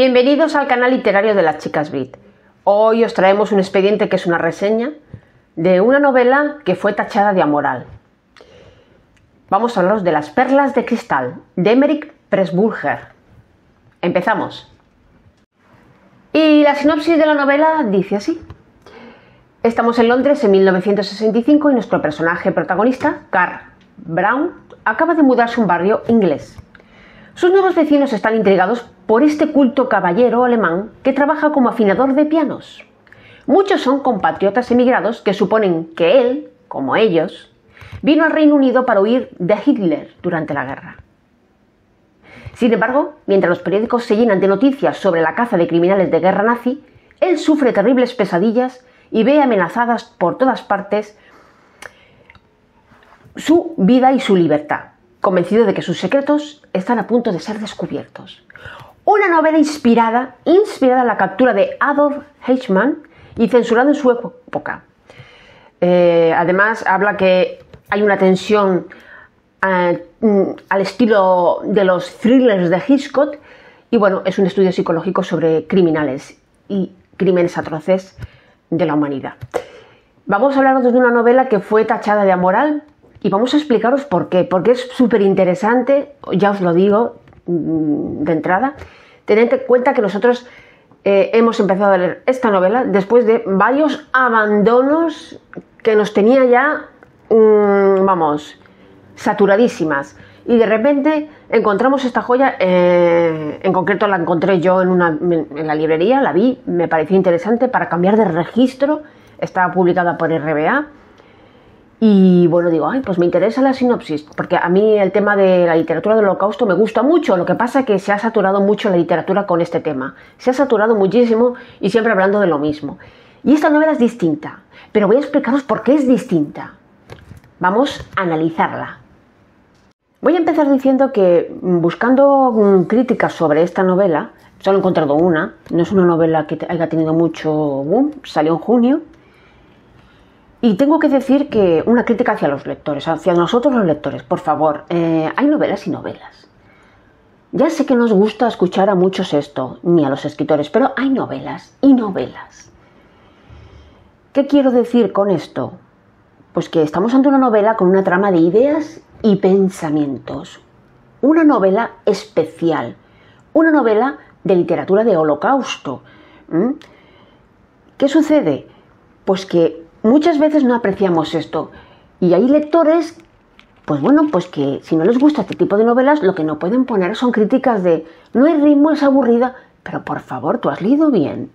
Bienvenidos al canal literario de las chicas Brit. Hoy os traemos un expediente que es una reseña de una novela que fue tachada de amoral. Vamos a hablaros de Las perlas de cristal, de Emeric Pressburger. Empezamos. Y la sinopsis de la novela dice así. Estamos en Londres en 1965 y nuestro personaje protagonista, Karl Brown, acaba de mudarse a un barrio inglés. Sus nuevos vecinos están intrigados por este culto caballero alemán que trabaja como afinador de pianos. Muchos son compatriotas emigrados que suponen que él, como ellos, vino al Reino Unido para huir de Hitler durante la guerra. Sin embargo, mientras los periódicos se llenan de noticias sobre la caza de criminales de guerra nazi, él sufre terribles pesadillas y ve amenazadas por todas partes su vida y su libertad, convencido de que sus secretos están a punto de ser descubiertos. Una novela inspirada en la captura de Adolf Eichmann y censurada en su época. Además, habla que hay una tensión al estilo de los thrillers de Hitchcock y bueno, es un estudio psicológico sobre criminales y crímenes atroces de la humanidad. Vamos a hablaros de una novela que fue tachada de amoral y vamos a explicaros por qué, porque es súper interesante, ya os lo digo de entrada. Tened en cuenta que nosotros hemos empezado a leer esta novela después de varios abandonos que nos tenía ya, saturadísimas. Y de repente encontramos esta joya, en concreto la encontré yo en la librería, la vi, me pareció interesante para cambiar de registro, estaba publicada por RBA. Y bueno, digo, pues me interesa la sinopsis, porque a mí el tema de la literatura del Holocausto me gusta mucho, lo que pasa es que se ha saturado mucho la literatura con este tema, se ha saturado muchísimo y siempre hablando de lo mismo. Y esta novela es distinta, pero voy a explicaros por qué es distinta. Vamos a analizarla. Voy a empezar diciendo que buscando críticas sobre esta novela, solo he encontrado una, no es una novela que haya tenido mucho boom, salió en junio. Y tengo que decir que una crítica hacia los lectores, hacia nosotros los lectores, por favor, hay novelas y novelas. Ya sé que no os gusta escuchar a muchos esto, ni a los escritores, pero hay novelas y novelas. ¿Qué quiero decir con esto? Pues que estamos ante una novela con una trama de ideas y pensamientos. Una novela especial, una novela de literatura de Holocausto. ¿Qué sucede? Pues que muchas veces no apreciamos esto y hay lectores, pues que si no les gusta este tipo de novelas, lo que no pueden poner son críticas de no hay ritmo, es aburrida, pero por favor, ¿tú has leído bien?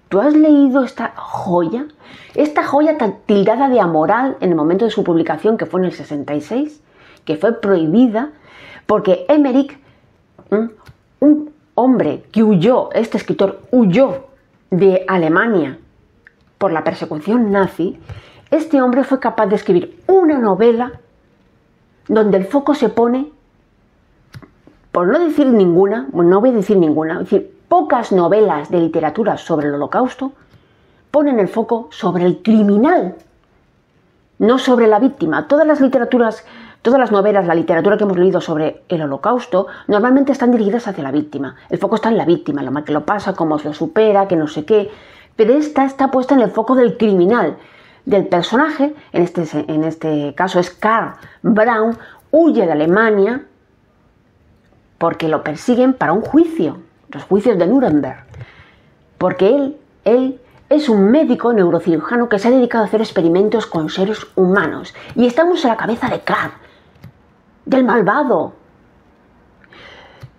¿Tú has leído esta joya tan tildada de amoral en el momento de su publicación, que fue en el 66, que fue prohibida porque Emeric, un hombre que huyó, este escritor huyó de Alemania por la persecución nazi, este hombre fue capaz de escribir una novela donde el foco se pone, por no decir ninguna, no voy a decir ninguna, es decir, pocas novelas de literatura sobre el Holocausto ponen el foco sobre el criminal, no sobre la víctima. Todas las novelas, la literatura que hemos leído sobre el Holocausto, normalmente están dirigidas hacia la víctima. El foco está en la víctima, lo mal que lo pasa, cómo lo supera, que no sé qué. Pero esta está puesta en el foco del criminal, del personaje, en este caso es Karl Brown, huye de Alemania porque lo persiguen para un juicio, los juicios de Nuremberg, porque él es un médico neurocirujano que se ha dedicado a hacer experimentos con seres humanos y estamos en la cabeza de Karl, del malvado.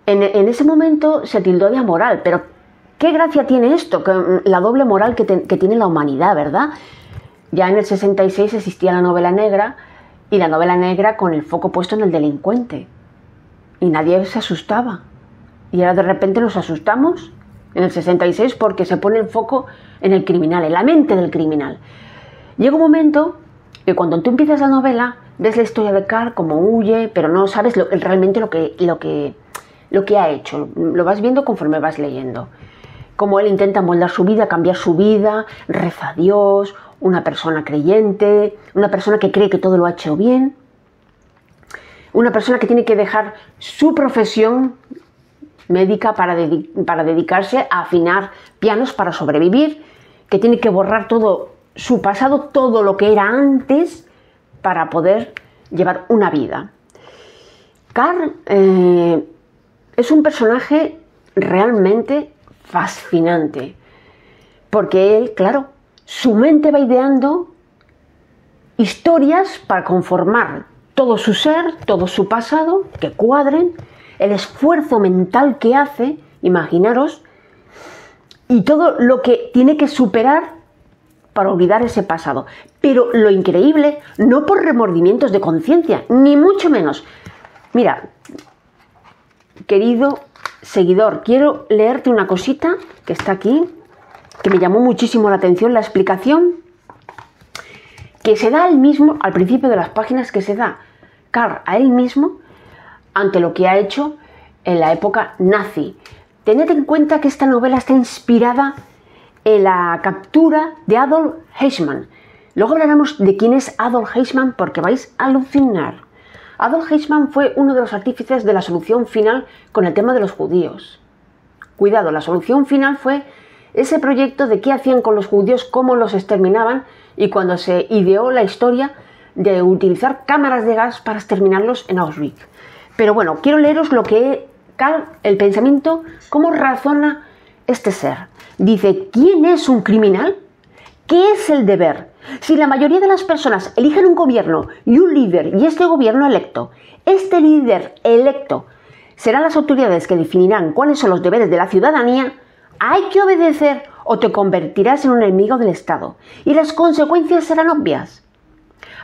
En ese momento se tildó de amoral, pero ¿qué gracia tiene esto? La doble moral que tiene la humanidad, ¿verdad? Ya en el 66 existía la novela negra y la novela negra con el foco puesto en el delincuente. Y nadie se asustaba. Y ahora de repente nos asustamos en el 66 porque se pone el foco en el criminal, en la mente del criminal. Llega un momento que cuando tú empiezas la novela, ves la historia de Karl, como huye, pero no sabes realmente lo que ha hecho. Lo vas viendo conforme vas leyendo. Como él intenta moldar su vida, cambiar su vida, reza a Dios, una persona creyente, una persona que cree que todo lo ha hecho bien, una persona que tiene que dejar su profesión médica para dedicarse a afinar pianos para sobrevivir, que tiene que borrar todo su pasado, todo lo que era antes, para poder llevar una vida. Carl es un personaje realmente fascinante, porque él, claro, su mente va ideando historias para conformar todo su ser, todo su pasado, que cuadren, el esfuerzo mental que hace, imaginaros, y todo lo que tiene que superar para olvidar ese pasado. Pero lo increíble, no por remordimientos de conciencia, ni mucho menos. Mira, querido seguidor, quiero leerte una cosita que está aquí, que me llamó muchísimo la atención, la explicación que se da a él mismo al principio de las páginas, que se da Carl a él mismo ante lo que ha hecho en la época nazi. Tened en cuenta que esta novela está inspirada en la captura de Adolf Eichmann. Luego hablaremos de quién es Adolf Eichmann, porque vais a alucinar. Adolf Eichmann fue uno de los artífices de la solución final con el tema de los judíos. Cuidado, la solución final fue ese proyecto de qué hacían con los judíos, cómo los exterminaban, y cuando se ideó la historia de utilizar cámaras de gas para exterminarlos en Auschwitz. Pero bueno, quiero leeros lo que Carl, el pensamiento, cómo razona este ser. Dice, ¿quién es un criminal? ¿Qué es el deber? Si la mayoría de las personas eligen un gobierno y un líder y este gobierno electo, este líder electo serán las autoridades que definirán cuáles son los deberes de la ciudadanía, hay que obedecer o te convertirás en un enemigo del Estado y las consecuencias serán obvias.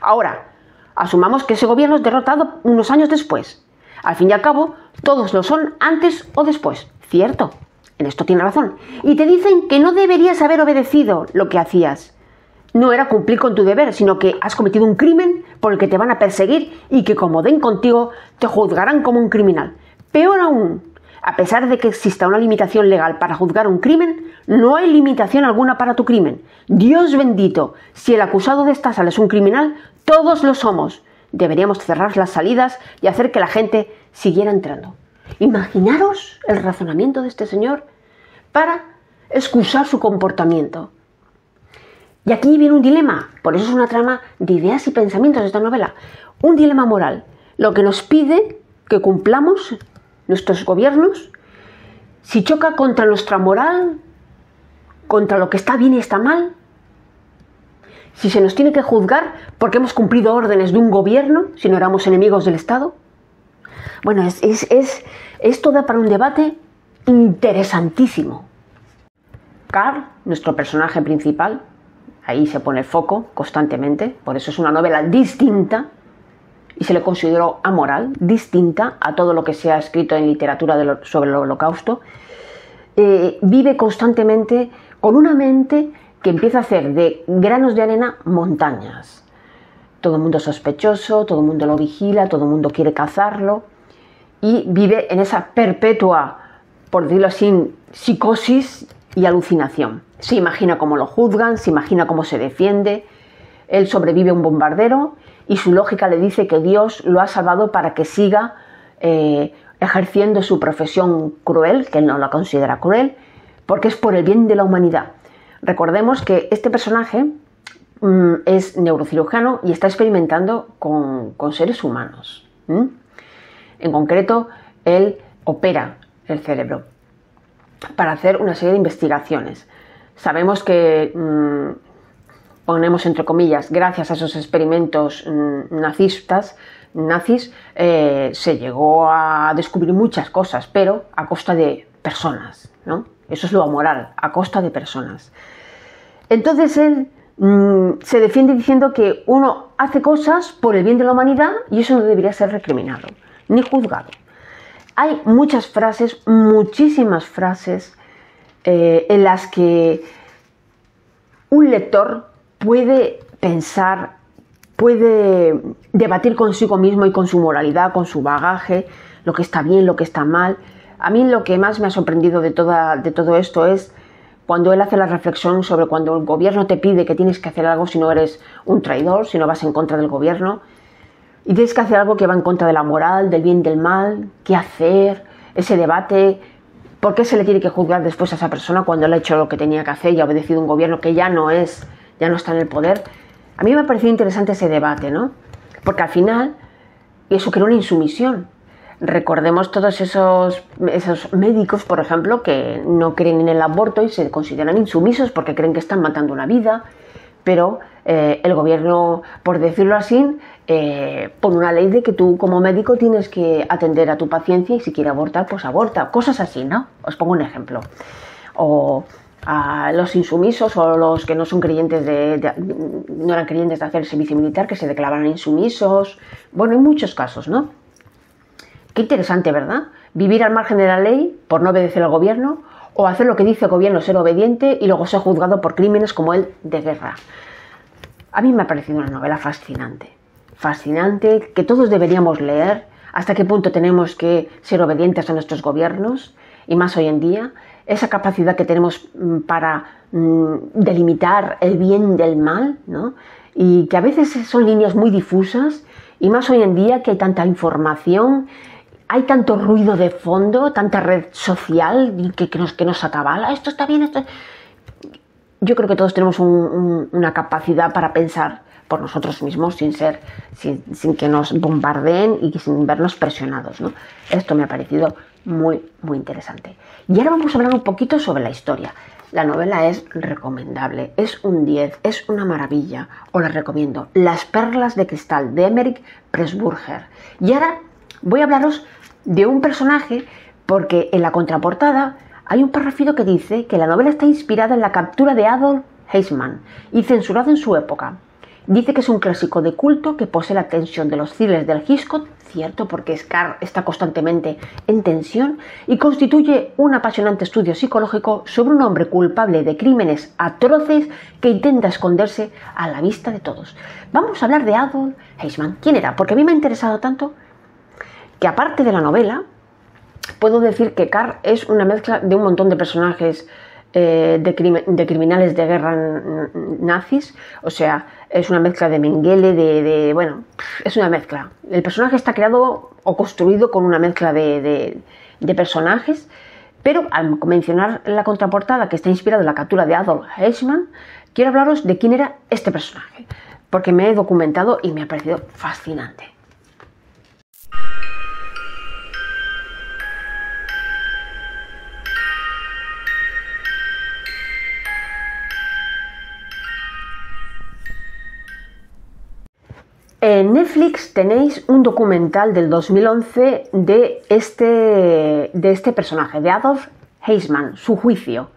Ahora, asumamos que ese gobierno es derrotado unos años después. Al fin y al cabo, todos lo son antes o después, ¿cierto? En esto tiene razón. Y te dicen que no deberías haber obedecido lo que hacías. No era cumplir con tu deber, sino que has cometido un crimen por el que te van a perseguir y que como den contigo, te juzgarán como un criminal. Peor aún, a pesar de que exista una limitación legal para juzgar un crimen, no hay limitación alguna para tu crimen. Dios bendito, si el acusado de esta sala es un criminal, todos lo somos. Deberíamos cerrar las salidas y hacer que la gente siguiera entrando. Imaginaros el razonamiento de este señor para excusar su comportamiento. Y aquí viene un dilema, por eso es una trama de ideas y pensamientos de esta novela. Un dilema moral, lo que nos pide que cumplamos nuestros gobiernos, si choca contra nuestra moral, contra lo que está bien y está mal, si se nos tiene que juzgar porque hemos cumplido órdenes de un gobierno, si no éramos enemigos del Estado. Bueno, esto da para un debate interesantísimo. Carl, nuestro personaje principal, ahí se pone el foco constantemente, por eso es una novela distinta y se le consideró amoral, distinta a todo lo que se ha escrito en literatura sobre el Holocausto. Vive constantemente con una mente que empieza a hacer de granos de arena montañas. Todo el mundo es sospechoso, todo el mundo lo vigila, todo el mundo quiere cazarlo y vive en esa perpetua, por decirlo así, psicosis y alucinación. Se imagina cómo lo juzgan, se imagina cómo se defiende. Él sobrevive a un bombardero y su lógica le dice que Dios lo ha salvado para que siga ejerciendo su profesión cruel, que él no la considera cruel, porque es por el bien de la humanidad. Recordemos que este personaje es neurocirujano y está experimentando con seres humanos. En concreto, él opera el cerebro para hacer una serie de investigaciones. Sabemos que, ponemos entre comillas, gracias a esos experimentos nazis, se llegó a descubrir muchas cosas, pero a costa de personas, ¿no? Eso es lo amoral, a costa de personas. Entonces él se defiende diciendo que uno hace cosas por el bien de la humanidad y eso no debería ser recriminado ni juzgado. Hay muchas frases, muchísimas frases en las que un lector puede pensar, puede debatir consigo mismo y con su moralidad, con su bagaje, lo que está bien, lo que está mal. A mí lo que más me ha sorprendido de todo esto es cuando él hace la reflexión sobre cuando el gobierno te pide que tienes que hacer algo si no eres un traidor, si no vas en contra del gobierno, y tienes que hacer algo que va en contra de la moral, del bien, del mal, qué hacer, ese debate, ¿por qué se le tiene que juzgar después a esa persona cuando él ha hecho lo que tenía que hacer y ha obedecido un gobierno que ya no está en el poder? A mí me ha parecido interesante ese debate, ¿no? Porque al final eso crea una insumisión. Recordemos todos esos médicos, por ejemplo, que no creen en el aborto y se consideran insumisos porque creen que están matando una vida, pero el gobierno, por decirlo así, pone una ley de que tú como médico tienes que atender a tu paciente y si quiere abortar, pues aborta. Cosas así, ¿no? Os pongo un ejemplo. O a los insumisos o los que no son creyentes no eran creyentes de hacer el servicio militar, que se declaraban insumisos. Bueno, hay muchos casos, ¿no? Qué interesante, ¿verdad? Vivir al margen de la ley por no obedecer al gobierno, o hacer lo que dice el gobierno, ser obediente y luego ser juzgado por crímenes como el de guerra. A mí me ha parecido una novela fascinante. Fascinante, que todos deberíamos leer. Hasta qué punto tenemos que ser obedientes a nuestros gobiernos, y más hoy en día. Esa capacidad que tenemos para delimitar el bien del mal, ¿no? Y que a veces son líneas muy difusas, y más hoy en día que hay tanta información, hay tanto ruido de fondo, tanta red social que nos atabala. Esto está bien, esto... Yo creo que todos tenemos una capacidad para pensar por nosotros mismos sin que nos bombardeen y sin vernos presionados, ¿no? Esto me ha parecido muy, muy interesante. Y ahora vamos a hablar un poquito sobre la historia. La novela es recomendable, es un 10, es una maravilla, os la recomiendo. Las perlas de cristal, de Emeric Pressburger. Y ahora voy a hablaros de un personaje, porque en la contraportada hay un párrafo que dice que la novela está inspirada en la captura de Adolf Eichmann y censurado en su época. Dice que es un clásico de culto que posee la tensión de los thrillers del Hitchcock, cierto, porque Carr está constantemente en tensión, y constituye un apasionante estudio psicológico sobre un hombre culpable de crímenes atroces que intenta esconderse a la vista de todos. Vamos a hablar de Adolf Eichmann. ¿Quién era? Porque a mí me ha interesado tanto que, aparte de la novela, puedo decir que Carr es una mezcla de un montón de personajes de criminales de guerra nazis. O sea, es una mezcla de Mengele, bueno, es una mezcla. El personaje está creado o construido con una mezcla de personajes, pero al mencionar la contraportada que está inspirado en la captura de Adolf Eichmann, quiero hablaros de quién era este personaje, porque me he documentado y me ha parecido fascinante. En Netflix tenéis un documental del 2011 de este personaje, de Adolf Eichmann, su juicio.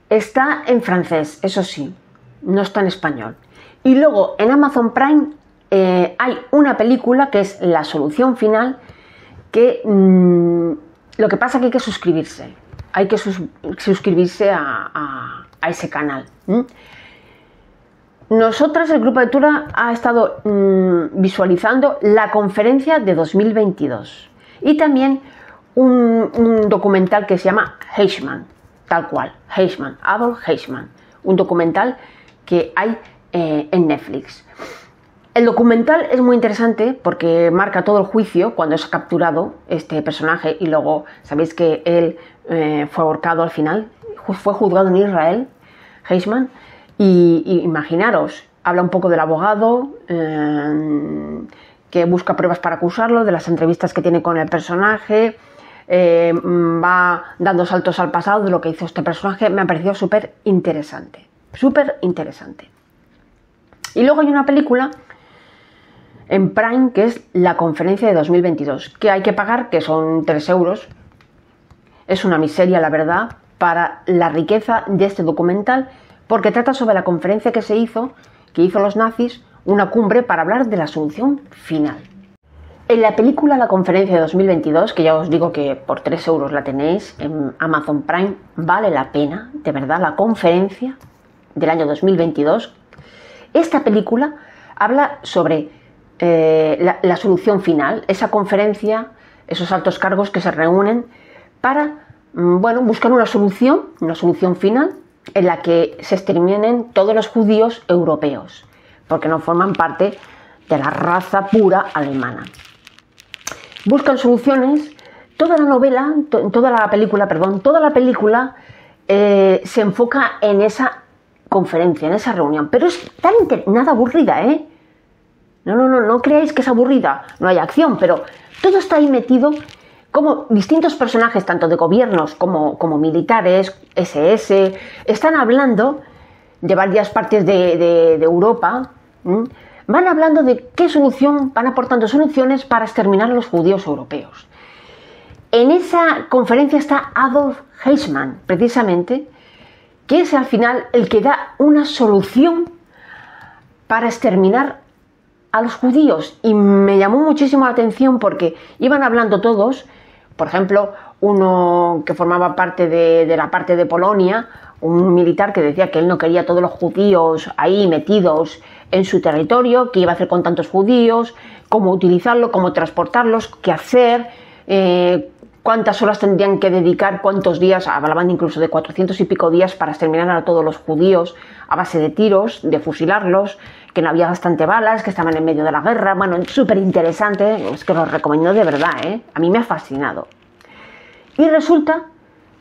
Está en francés, eso sí, no está en español. Y luego en Amazon Prime hay una película que es La Solución Final, que lo que pasa es que hay que suscribirse. Hay que suscribirse a ese canal. Nosotras, el grupo de lectura, ha estado visualizando la conferencia de 2022 y también un documental que se llama Eichmann, tal cual, Eichmann, Adolf Eichmann, un documental que hay en Netflix. El documental es muy interesante porque marca todo el juicio cuando es capturado este personaje, y luego sabéis que él fue ahorcado al final, fue juzgado en Israel, Eichmann. Y imaginaros, habla un poco del abogado que busca pruebas para acusarlo, de las entrevistas que tiene con el personaje, va dando saltos al pasado de lo que hizo este personaje. Me ha parecido súper interesante, súper interesante. Y luego hay una película en Prime que es La Conferencia de 2022, que hay que pagar, que son 3 euros. Es una miseria, la verdad, para la riqueza de este documental, porque trata sobre la conferencia que hizo los nazis, una cumbre para hablar de la solución final. En la película La Conferencia de 2022, que ya os digo que por 3 euros la tenéis en Amazon Prime, vale la pena, de verdad, la conferencia del año 2022. Esta película habla sobre la solución final, esa conferencia, esos altos cargos que se reúnen para buscar una solución final en la que se exterminen todos los judíos europeos, porque no forman parte de la raza pura alemana. Buscan soluciones toda la novela, toda la película, perdón, toda la película se enfoca en esa conferencia, en esa reunión, pero es tan nada aburrida, ¿eh? No creáis que es aburrida, no hay acción, pero todo está ahí metido, como distintos personajes, tanto de gobiernos como militares, SS, están hablando de varias partes de Europa, van hablando de qué solución, van aportando soluciones para exterminar a los judíos europeos. En esa conferencia está Adolf Eichmann, precisamente, que es al final el que da una solución para exterminar a los judíos. Y me llamó muchísimo la atención porque iban hablando todos, por ejemplo, uno que formaba parte de la parte de Polonia, un militar que decía que él no quería a todos los judíos ahí metidos en su territorio, qué iba a hacer con tantos judíos, cómo utilizarlo, cómo transportarlos, qué hacer, cuántas horas tendrían que dedicar, cuántos días, hablaban incluso de 400 y pico días para exterminar a todos los judíos a base de tiros, de fusilarlos, que no había bastante balas, que estaban en medio de la guerra. Bueno, súper interesante, es que lo recomiendo de verdad, a mí me ha fascinado. Y resulta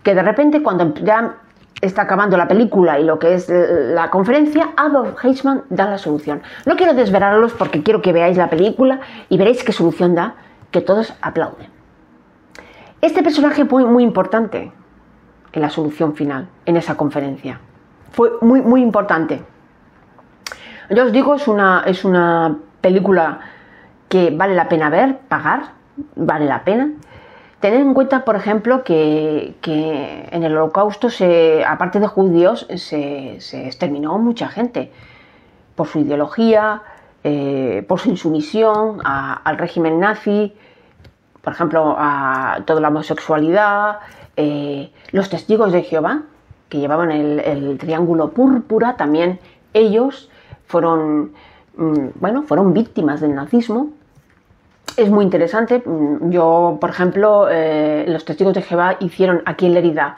que de repente, cuando ya está acabando la película y lo que es la conferencia, Adolf Eichmann da la solución. No quiero desvelaros porque quiero que veáis la película y veréis qué solución da, que todos aplauden. Este personaje fue muy importante en la solución final, en esa conferencia. Fue muy importante. Yo os digo, es una película que vale la pena ver, pagar, vale la pena. Tened en cuenta, por ejemplo, que en el Holocausto, aparte de judíos, se exterminó mucha gente por su ideología, por su insumisión al régimen nazi, por ejemplo, a toda la homosexualidad, los testigos de Jehová, que llevaban el triángulo púrpura, también ellos fueron víctimas del nazismo. Es muy interesante. Yo, por ejemplo, los testigos de Jehová hicieron aquí en Lérida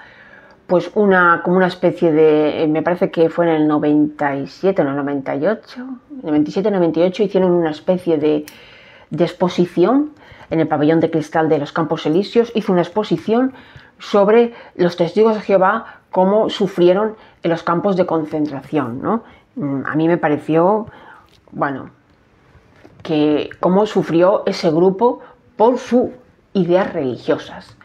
pues como una especie de, me parece que fue en el 97 o en el 98, 97-98, hicieron una especie de exposición en el pabellón de cristal de los Campos Elíseos. Hizo una exposición sobre los testigos de Jehová, cómo sufrieron en los campos de concentración, ¿no? A mí me pareció, que cómo sufrió ese grupo por sus ideas religiosas.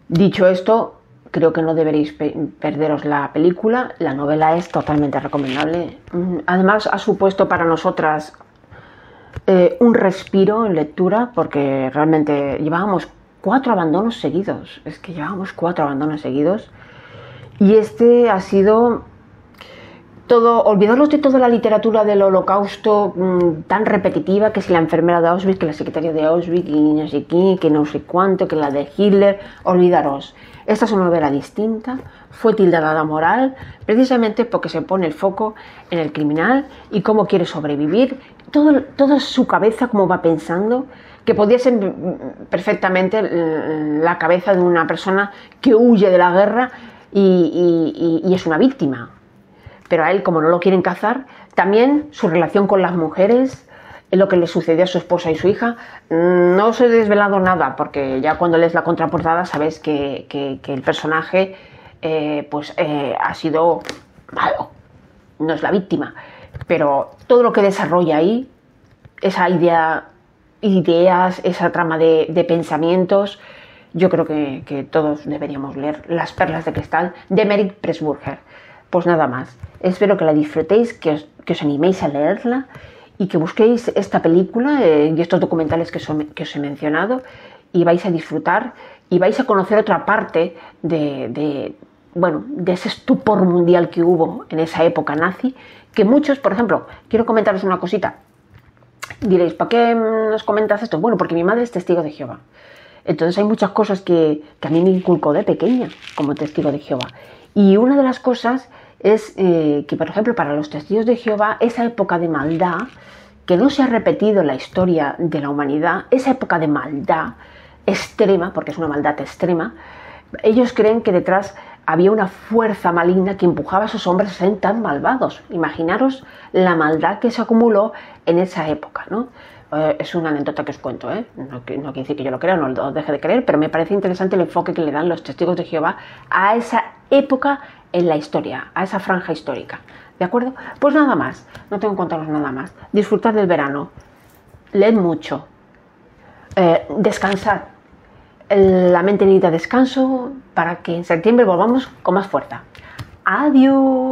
Dicho esto, creo que no deberéis perderos la película. La novela es totalmente recomendable. Además, ha supuesto para nosotras un respiro en lectura, porque realmente llevábamos 4 abandonos seguidos. Es que llevábamos 4 abandonos seguidos. Y este ha sido olvidarnos de toda la literatura del Holocausto tan repetitiva, que si la enfermera de Auschwitz, que la secretaria de Auschwitz, y no sé qué, que no sé cuánto, que la de Hitler. Olvidaros. Esta es una novela distinta, fue tildada de amoral, precisamente porque se pone el foco en el criminal y cómo quiere sobrevivir, toda su cabeza, cómo va pensando, que podía ser perfectamente la cabeza de una persona que huye de la guerra y es una víctima. Pero a él, como no lo quieren cazar, también su relación con las mujeres, lo que le sucedió a su esposa y su hija. No os he desvelado nada, porque ya cuando lees la contraportada sabéis que el personaje ha sido malo, no es la víctima. Pero todo lo que desarrolla ahí, esa ideas, esa trama de pensamientos, yo creo que todos deberíamos leer Las perlas de cristal de Merit Pressburger. Pues nada más, espero que la disfrutéis, que os animéis a leerla y que busquéis esta película y estos documentales que os he mencionado, y vais a disfrutar y vais a conocer otra parte de ese estupor mundial que hubo en esa época nazi, que muchos, por ejemplo, quiero comentaros una cosita. Diréis, ¿para qué nos comentas esto? Bueno, porque mi madre es testigo de Jehová. Entonces hay muchas cosas que a mí me inculcó de pequeña como testigo de Jehová. Y una de las cosas es que, por ejemplo, para los testigos de Jehová, esa época de maldad, que no se ha repetido en la historia de la humanidad, esa época de maldad extrema, porque es una maldad extrema, ellos creen que detrás había una fuerza maligna que empujaba a esos hombres a ser tan malvados. Imaginaros la maldad que se acumuló en esa época, ¿no? Es una anécdota que os cuento, ¿eh? No quiere decir que yo lo crea, no lo deje de creer, pero me parece interesante el enfoque que le dan los testigos de Jehová a esa época en la historia, a esa franja histórica. ¿De acuerdo? Pues nada más, no tengo que contaros nada más. Disfrutad del verano, leed mucho, descansad. La mente necesita descanso para que en septiembre volvamos con más fuerza. Adiós.